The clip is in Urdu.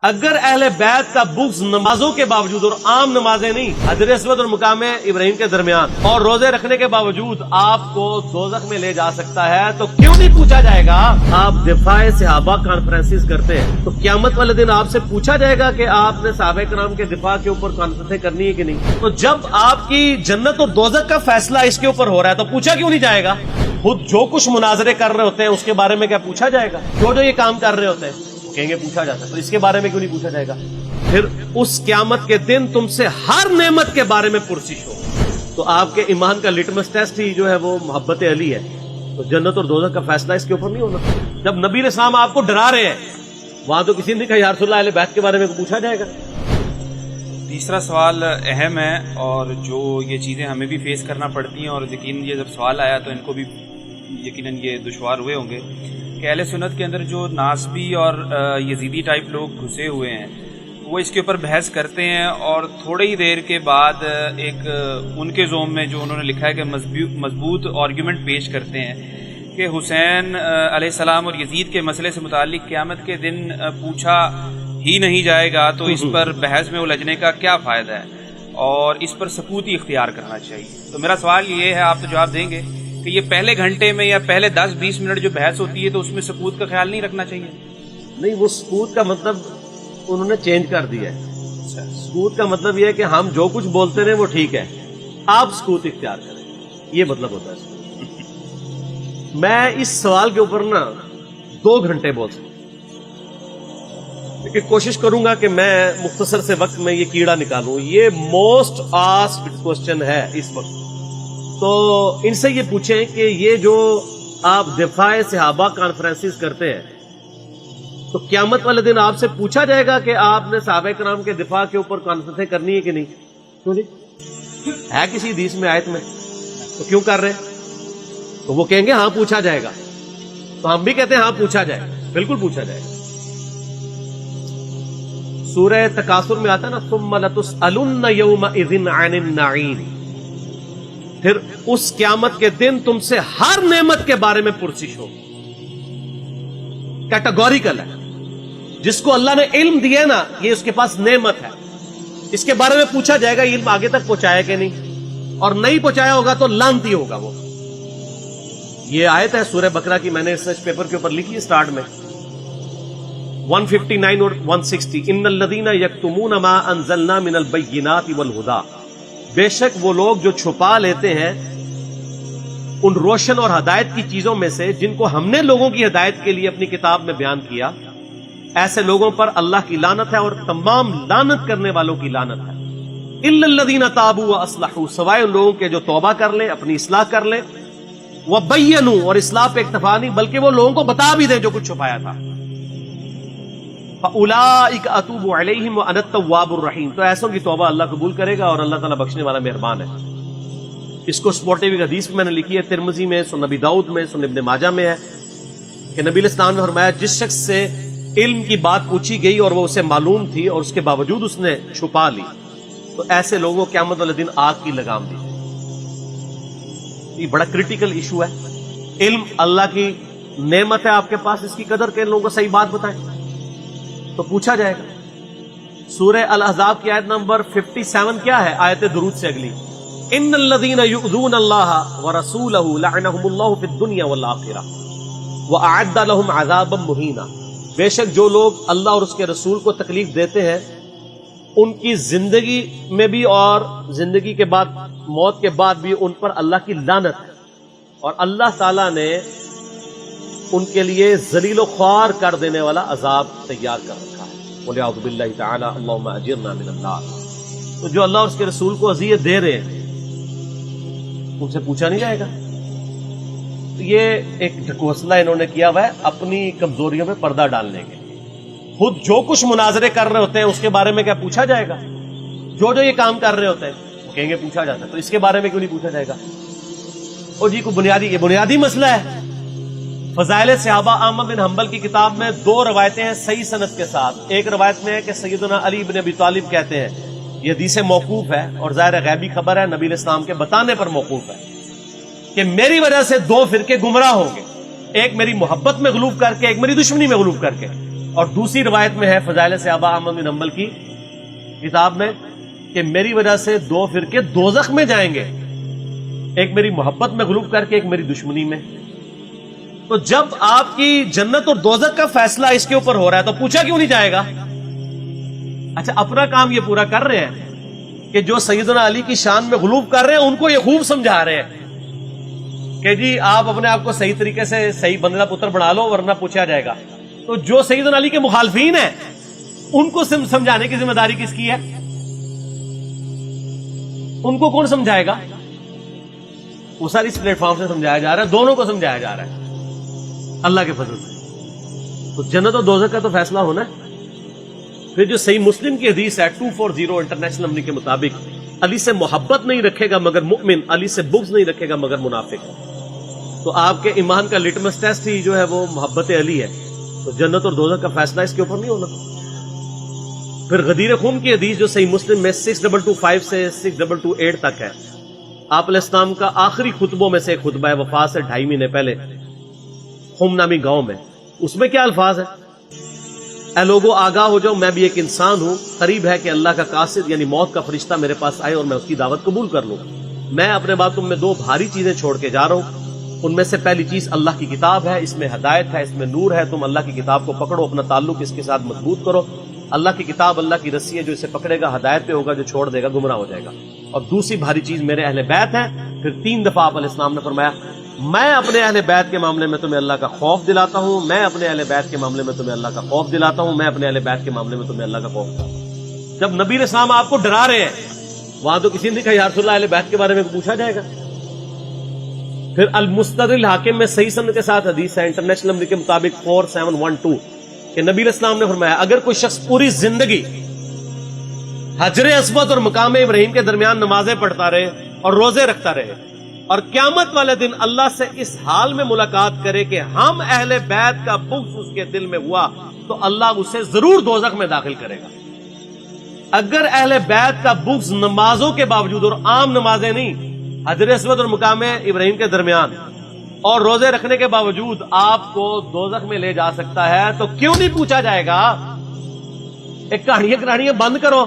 اگر اہل بیت کا بغض نمازوں کے باوجود اور عام نمازیں نہیں، حجر اسود اور مقام ابراہیم کے درمیان اور روزے رکھنے کے باوجود آپ کو دوزخ میں لے جا سکتا ہے، تو کیوں نہیں پوچھا جائے گا؟ آپ دفاع صحابہ کانفرنسز کرتے ہیں تو قیامت والے دن آپ سے پوچھا جائے گا کہ آپ نے صحابہ کرام کے دفاع کے اوپر کانفرنسیں کرنی ہے کہ نہیں؟ تو جب آپ کی جنت اور دوزخ کا فیصلہ اس کے اوپر ہو رہا ہے تو پوچھا کیوں نہیں جائے گا؟ خود جو کچھ مناظرے کر رہے ہوتے ہیں اس کے بارے میں کیا پوچھا جائے گا؟ جو یہ کام کر رہے ہوتے ہیں کہیں گے پوچھا جاتا ہے، تو اس کے بارے میں کیوں نہیں پوچھا جائے گا؟ پھر اس قیامت کے دن تم سے ہر نعمت کے بارے میں پرسش ہو، تو آپ کے ایمان کا لٹمس ٹیسٹ ہی جو ہے وہ محبت علی ہے، تو جنت اور دوزخ کا فیصلہ اس کے اوپر نہیں ہونا۔ جب نبی علیہ السلام آپ کو ڈرا رہے ہیں وہاں تو کسی نے کہا یا رسول اللہ اہل بیت کے بارے میں پوچھا جائے گا؟ تیسرا سوال اہم ہے اور جو یہ چیزیں ہمیں بھی فیس کرنا پڑتی ہیں، اور یقیناً یہ جب سوال آیا تو ان کو بھی یقیناً یہ دشوار ہوئے ہوں گے کہ اہل سنت کے اندر جو ناسبی اور یزیدی ٹائپ لوگ گھسے ہوئے ہیں وہ اس کے اوپر بحث کرتے ہیں، اور تھوڑی ہی دیر کے بعد ایک ان کے زوم میں جو انہوں نے لکھا ہے کہ مضبوط آرگیومنٹ پیش کرتے ہیں کہ حسین علیہ السلام اور یزید کے مسئلے سے متعلق قیامت کے دن پوچھا ہی نہیں جائے گا تو اس پر بحث میں الجھنے کا کیا فائدہ ہے، اور اس پر سکوت ہی اختیار کرنا چاہیے۔ تو میرا سوال یہ ہے، آپ تو جواب دیں گے کہ یہ پہلے گھنٹے میں یا پہلے 10-20 منٹ جو بحث ہوتی ہے تو اس میں سکوت کا خیال نہیں رکھنا چاہیے؟ نہیں، وہ سکوت کا مطلب انہوں نے چینج کر دیا ہے۔ سکوت کا مطلب یہ ہے کہ ہم جو کچھ بولتے رہے وہ ٹھیک ہے، آپ سکوت اختیار کریں، یہ مطلب ہوتا ہے۔ میں اس سوال کے اوپر 2 گھنٹے بول سکتا ہوں، لیکن کوشش کروں گا کہ میں مختصر سے وقت میں یہ کیڑا نکالوں۔ یہ موسٹ آسکڈ کوسچن ہے اس وقت، تو ان سے یہ پوچھیں کہ یہ جو آپ دفاع صحابہ کانفرنسز کرتے ہیں تو قیامت والے دن آپ سے پوچھا جائے گا کہ آپ نے صحابہ کرام کے دفاع کے اوپر کانفرنسیں کرنی ہے کہ نہیں؟ کیوں نہیں ہے؟ کسی حدیث میں آیت میں تو کیوں کر رہے ہیں؟ تو وہ کہیں گے ہاں پوچھا جائے گا، تو ہم بھی کہتے ہیں ہاں پوچھا جائے گا، بالکل پوچھا جائے گا۔ سورہ تکاثر میں آتا ہے نا ثم لتسألن یومئذ عن النعیم، پھر اس قیامت کے دن تم سے ہر نعمت کے بارے میں پرسش ہو۔ کیٹاگوریکل ہے، جس کو اللہ نے علم دیا نا یہ اس کے پاس نعمت ہے، اس کے بارے میں پوچھا جائے گا علم آگے تک پہنچایا کہ نہیں، اور نہیں پہنچایا ہوگا تو لعنتی ہوگا وہ۔ یہ آیت ہے سورہ بقرہ کی، میں نے ریسرچ پیپر کے اوپر لکھی ہے سٹارٹ میں 159 اور 160، ان الذین یکتمون ما انزلنا من البینات والہدی، بے شک وہ لوگ جو چھپا لیتے ہیں ان روشن اور ہدایت کی چیزوں میں سے جن کو ہم نے لوگوں کی ہدایت کے لیے اپنی کتاب میں بیان کیا، ایسے لوگوں پر اللہ کی لعنت ہے اور تمام لعنت کرنے والوں کی لعنت ہے۔ الا الذین تابوا واصلحوا، سوائے ان لوگوں کے جو توبہ کر لیں، اپنی اصلاح کر لیں، وبینوا، اور اصلاح پہ اکتفا نہیں بلکہ وہ لوگوں کو بتا بھی دیں جو کچھ چھپایا تھا۔ فاولئک اتوب علیہم وانا التواب الرحیم، تو ایسوں کی توبہ اللہ قبول کرے گا اور اللہ تعالیٰ بخشنے والا مہربان ہے۔ اس کو سپورٹیو ایک حدیث میں نے لکھی ہے، ترمذی میں، سنن نبی داؤد میں، سنن ابن ماجہ میں ہے کہ نبی علیہ السلام نے فرمایا جس شخص سے علم کی بات پوچھی گئی اور وہ اسے معلوم تھی اور اس کے باوجود اس نے چھپا لی، تو ایسے لوگوں کو قیامت والے دن آگ کی لگام دی۔ یہ بڑا کریٹیکل ایشو ہے۔ علم اللہ کی نعمت ہے آپ کے پاس، اس کی قدر کے لوگوں کو صحیح بات بتائیں تو پوچھا جائے گا۔ سورہ الاحزاب کی آیت نمبر 57 کیا ہے؟ آیت درود سے اگلی، ان الذین یؤذون اللہ ورسولہ لعنہم اللہ فی الدنیا والآخرہ واعد لہم عذابا مہینا، بے شک جو لوگ اللہ اور اس کے رسول کو تکلیف دیتے ہیں ان کی زندگی میں بھی اور زندگی کے بعد، موت کے بعد بھی ان پر اللہ کی لعنت ہے، اور اللہ تعالیٰ نے ان کے لیے ذلیل و خوار کر دینے والا عذاب تیار کر رکھا ہے۔ وَلِعَوْذُ بِاللَّهِ تَعَالَى اللَّهُمَّ أَجِرْنَا مِنَ النَّارِ، تو جو اللہ اور اس کے رسول کو اذیت دے رہے ہیں ان سے پوچھا نہیں جائے گا۔ تو یہ ایک ڈھکوسلا انہوں نے کیا ہوا ہے اپنی کمزوریوں پہ پردہ ڈالنے کے۔ خود جو کچھ مناظرے کر رہے ہوتے ہیں اس کے بارے میں کیا پوچھا جائے گا؟ جو یہ کام کر رہے ہوتے ہیں وہ کہیں گے پوچھا جاتا ہے، تو اس کے بارے میں کیوں نہیں پوچھا جائے گا؟ اور جی کوئی یہ بنیادی مسئلہ ہے۔ فضائل صحابہ احمد بن حنبل کی کتاب میں 2 روایتیں ہیں صحیح سند کے ساتھ۔ ایک روایت میں ہے کہ سیدنا علی بن ابی طالب کہتے ہیں، یہ حدیث موقوف ہے اور ظاہر غیبی خبر ہے، نبی علیہ السلام کے بتانے پر موقوف ہے، کہ میری وجہ سے 2 فرقے گمراہ ہوں گے، ایک میری محبت میں غلوب کر کے، ایک میری دشمنی میں غلوب کر کے۔ اور دوسری روایت میں ہے فضائل صحابہ احمد بن حنبل کی کتاب میں کہ میری وجہ سے 2 فرقے دوزخ میں جائیں گے، ایک میری محبت میں غلوب کر کے، ایک میری دشمنی میں۔ تو جب آپ کی جنت اور دوزخ کا فیصلہ اس کے اوپر ہو رہا ہے تو پوچھا کیوں نہیں جائے گا؟ اچھا، اپنا کام یہ پورا کر رہے ہیں کہ جو سیدنا علی کی شان میں غلوب کر رہے ہیں ان کو یہ خوب سمجھا رہے ہیں کہ جی آپ اپنے آپ کو صحیح طریقے سے صحیح بندہ پتر بنا لو ورنہ پوچھا جائے گا۔ تو جو سیدنا علی کے مخالفین ہیں ان کو سمجھانے کی ذمہ داری کس کی ہے؟ ان کو کون سمجھائے گا؟ وہ ساری اس پلیٹ فارم سے سمجھایا جا رہا ہے، دونوں کو سمجھایا جا رہا ہے اللہ کے فضل سے۔ تو جنت اور دوزخ کا تو فیصلہ ہونا ہے۔ پھر جو صحیح مسلم کی حدیث ہے 240 انٹرنیشنل نمبر کے مطابق، علی سے محبت نہیں رکھے گا مگر مؤمن، علی سے بغض نہیں رکھے گا مگر منافق۔ تو آپ کے ایمان کا لٹمس ٹیسٹ ہی جو ہے وہ محبت علی ہے، تو جنت اور دوزخ کا فیصلہ اس کے اوپر نہیں ہونا۔ پھر غدیر خون کی حدیث جو صحیح مسلم میں 6225 سے 6228 تک ہے، آپ علیہ السلام کا آخری خطبوں میں سے ایک خطبہ ہے وفات سے 2.5 مہینے پہلے خم نامی گاؤں میں۔ اس میں کیا الفاظ ہیں؟ اے لوگوں آگاہ ہو جاؤ، میں بھی ایک انسان ہوں، قریب ہے کہ اللہ کا قاصد یعنی موت کا فرشتہ میرے پاس آئے اور میں اس کی دعوت قبول کر لوں۔ میں اپنے بعد تم میں 2 بھاری چیزیں چھوڑ کے جا رہا ہوں، ان میں سے پہلی چیز اللہ کی کتاب ہے، اس میں ہدایت ہے، اس میں نور ہے، تم اللہ کی کتاب کو پکڑو، اپنا تعلق اس کے ساتھ مضبوط کرو۔ اللہ کی کتاب اللہ کی رسی ہے، جو اسے پکڑے گا ہدایت پہ ہوگا، جو چھوڑ دے گا گمراہ ہو جائے گا۔ اور دوسری بھاری چیز میرے اہل بیت ہے۔ پھر 3 دفعہ آپ علیہ السلام نے فرمایا میں اپنے اہل بیت کے معاملے میں تمہیں اللہ کا خوف دلاتا ہوں، میں اپنے اہل بیت کے معاملے میں تمہیں اللہ کا خوف دلاتا ہوں، میں اپنے اہل بیت کے معاملے میں تمہیں اللہ کا خوف دلاتا ہوں۔ جب نبی علیہ السلام آپ کو ڈرا رہے ہیں، وہاں تو کسی نے کہا یا رسول اللہ اہل بیت کے بارے میں پوچھا جائے گا۔ پھر المستدرک الحاکم میں صحیح سند کے ساتھ حدیث ہے انٹرنیشنل نمبر کے مطابق 4712 کہ نبی علیہ السلام نے فرمایا اگر کوئی شخص پوری زندگی حجر اسود اور مقام ابراہیم کے درمیان نمازیں پڑھتا رہے اور روزے رکھتا رہے اور قیامت والے دن اللہ سے اس حال میں ملاقات کرے کہ ہم اہل بیت کا بغض اس کے دل میں ہوا، تو اللہ اسے ضرور دوزخ میں داخل کرے گا۔ اگر اہل بیت کا بغض نمازوں کے باوجود، اور عام نمازیں نہیں، حجر اسود اور مقام ابراہیم کے درمیان اور روزے رکھنے کے باوجود آپ کو دوزخ میں لے جا سکتا ہے، تو کیوں نہیں پوچھا جائے گا؟ ایک کہانیاں بند کرو،